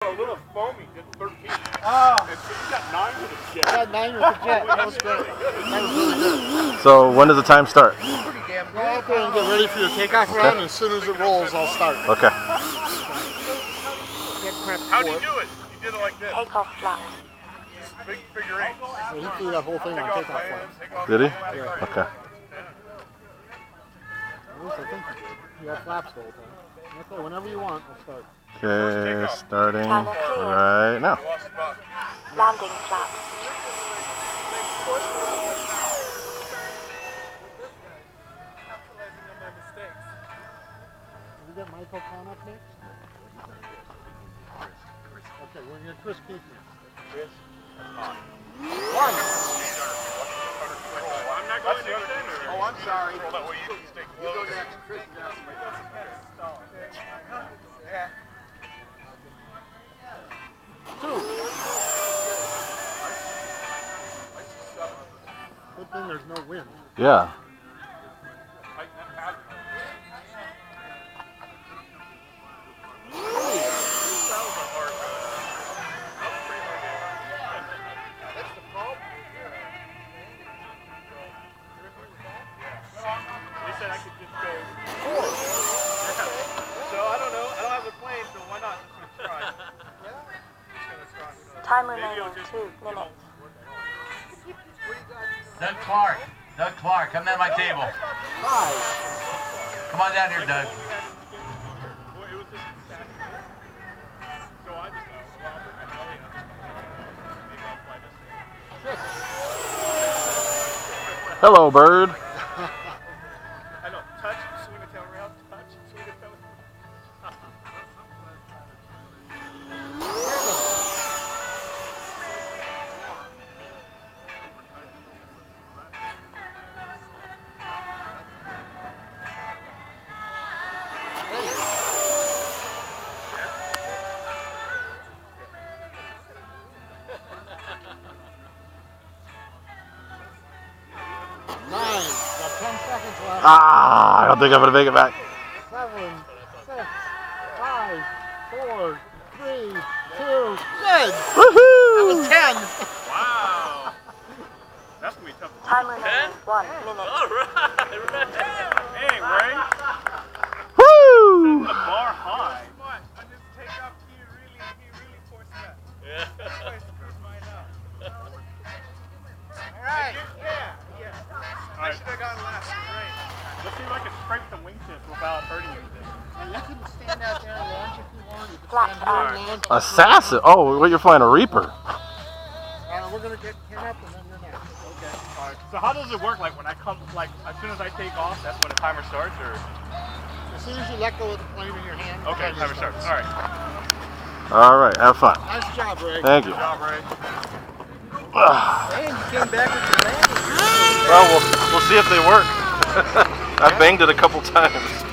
A little foamy, did 13. Oh. And so you got 9 with a jet. I got 9 with the jet. That was great. That was really good. So when does the time start? Pretty damn good. Go out there and get ready for your takeoff run, and as soon as it rolls, I'll start. Okay. How'd you do it? You did it like this. Takeoff flaps. Big figure 8. So he threw that whole thing on takeoff flaps. Did he? Yeah. Okay. At least I think he did. He had flaps the whole time. Okay, whenever you want, I'll start. Okay, starting right now. Landing flaps. Did we get Michael Khan up next? Okay, we're going to Chris Keefe. Chris? One! I'm not going to anything. Oh, I'm sorry. You go next. Chris is out. Yeah. 2. Good thing there's no wind. Yeah. They said I could just go 4. So I don't know. I don't have a plane, so why not? Just gonna try. Time remaining 2 minutes. Doug Clark, come down to my table. 5. Come on down here, Doug. Hello, bird. I know. Touch, swing a tail around. Touch, swing a tail around. Ah, I don't think I'm gonna make it back. 7, 6, 5, 4, 3, 2, good! Woohoo! That was 10! Wow. That's going to be tough. Time remaining 1 minute. Alright. Hey, Ray. Woo! The bar high. Alright. I should have gotten last. Right. Let's see if I can scrape the wingtip without hurting anything. You can stand out there and launch if you want. You can Flat stand here out. and launch. Assassin. Oh, what, you're flying a Reaper. We're going to get him up and then you're next. Okay. Alright. So how does it work? Like when I come, like as soon as I take off, that's when the timer starts, or? As soon as you let go of the plane in your hand. Okay, timer starts. Alright. All right, have fun. Nice job, Ray. Thank you. Good job, Ray. And you came back with your landing. Well, we'll see if they work. I banged it a couple times.